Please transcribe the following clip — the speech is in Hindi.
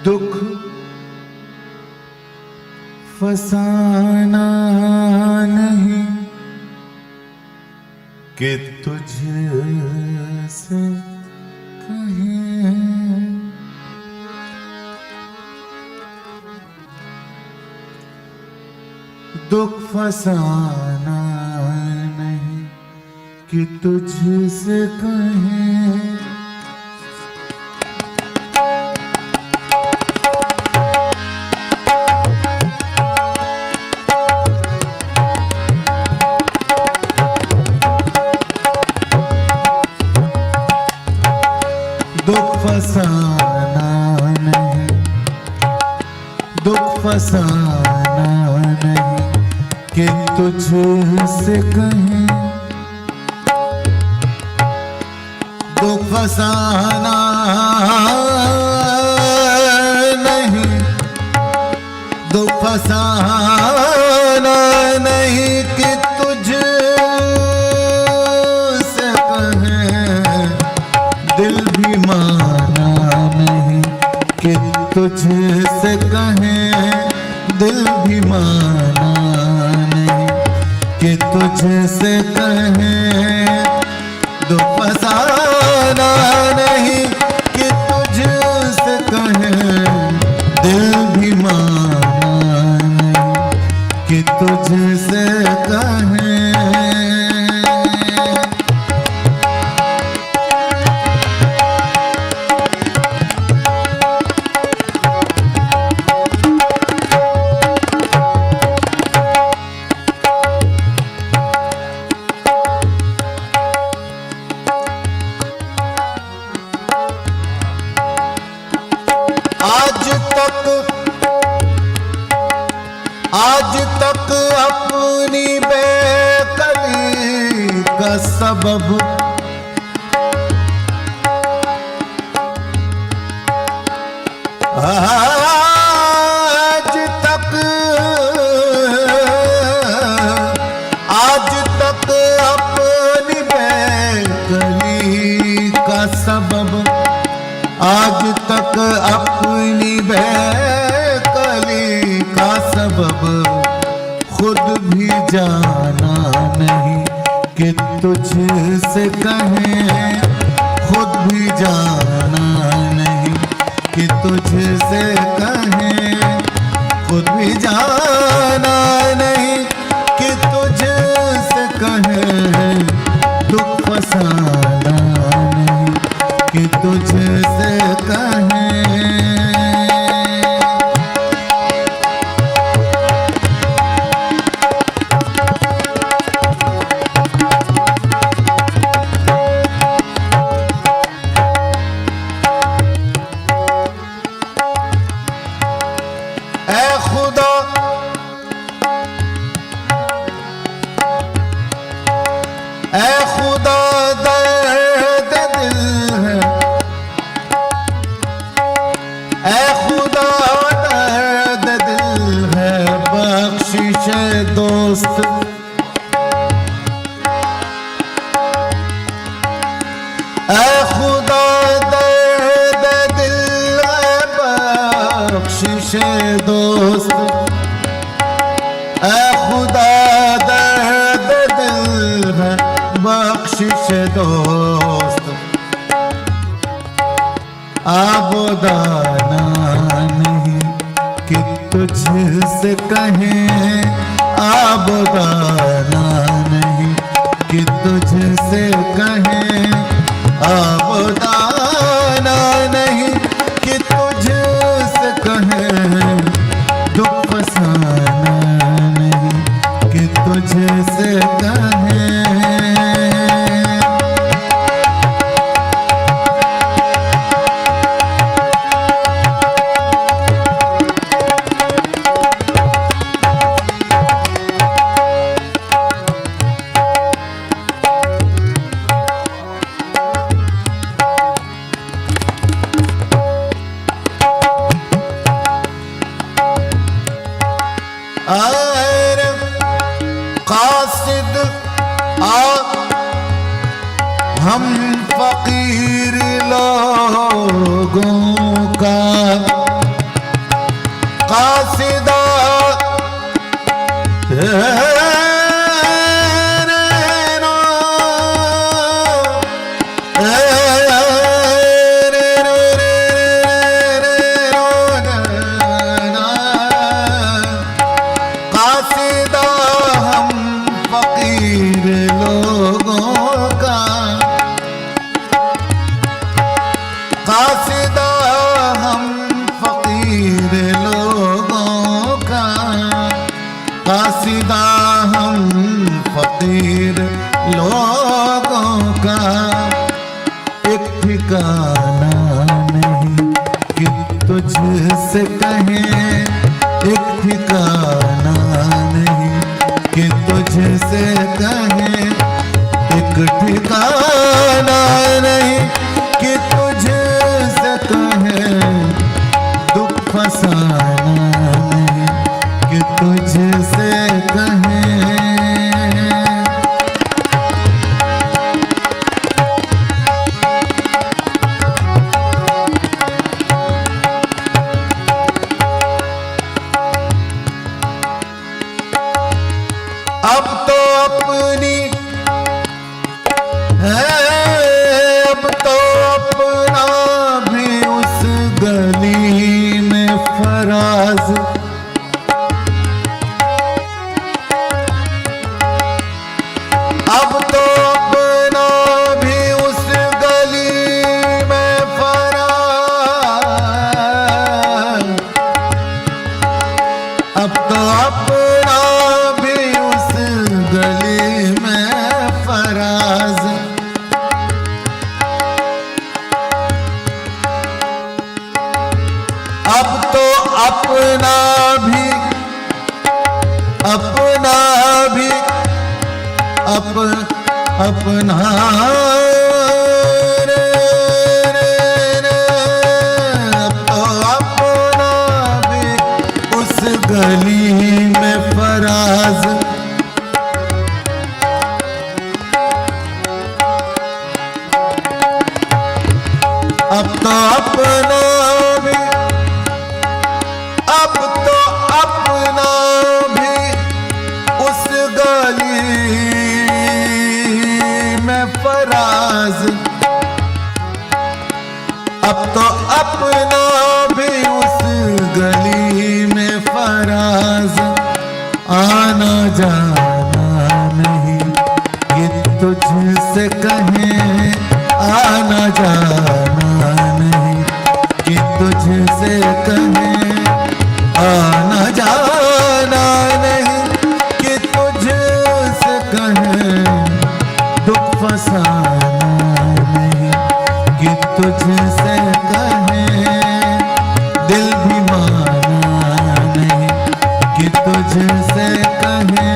दुख फसाना नहीं कि तुझसे कहें, दुख फसाना नहीं कि तुझसे कहें, दुख फसाना नहीं, दुख फसाना नहीं कि तुझसे कहें, दुख फसाना नहीं, दुख फसाना नहीं कि तुझसे कहें, दिल भी माना नहीं कि तुझसे कहें, दिल भी माना नहीं कि तुझसे कहें, दुख फसाना नहीं कि तुझसे कहें, दिल भी माना नहीं कि तुझसे कहें। आज तक अपनी बेकली का सबब आज तक अपनी बेकली का सबब, आज तक अपनी बेकली का सबब खुद भी जाना नहीं कि तुझसे कहें, खुद भी जाना नहीं कि तुझसे कहें, खुद भी जाना नहीं कि तुझसे कहें, दुख फसाना नहीं कि तुझसे कहें। ऐ खुदा दर्द दिल है, ऐ खुदा दर्द दिल है, बख्शिश दोस्त, ऐ खुदा दर्द दिल है, बख्शिश दोस्त, ऐ खुदा दर्द दिल है, बख्शिश दोस्त, आबोदाना नहीं कि तुझसे कहें, आबोदाना नहीं कि तुझसे कहें, आबोदाना नहीं कि तुझसे कहें, दुख फसाना नहीं कि तुझसे कहें। कासिद हम फकीर लोगों का कासिदा कासिदा हम फकीर लोगों का, कासिदा हम फकीर लोगों का, कासिदा हम फकीर लोगों का। एक ठिकाना नहीं कि तुझसे कहें, एक ठिकाना नहीं कि तुझसे कहें, एक ठिकाना नहीं कि तुझसे कहें, दुख फसाना नहीं कि तुझसे कहें। अब तो अपनी है, अब तो अपना भी उस गली में फराज, अब तो अपना भी उस गली में फराज, अब तो अपना भी उस गली में फराज। अब तो अपना भी, अपना भी, अपना अब तो अपना भी उस गली में फराज। अब तो अपना भी, अब तो अपना भी उस गली में फराज। अब तो अपना भी उस गली में फराज। आना जाना नहीं ये तुझसे कहें, आना जाना नहीं कि तुझसे कहें, आना जाना नहीं कि तुझसे कहें, दुख फसाना नहीं कि तुझसे कहें, दिल भी माना नहीं कि तुझसे कहें।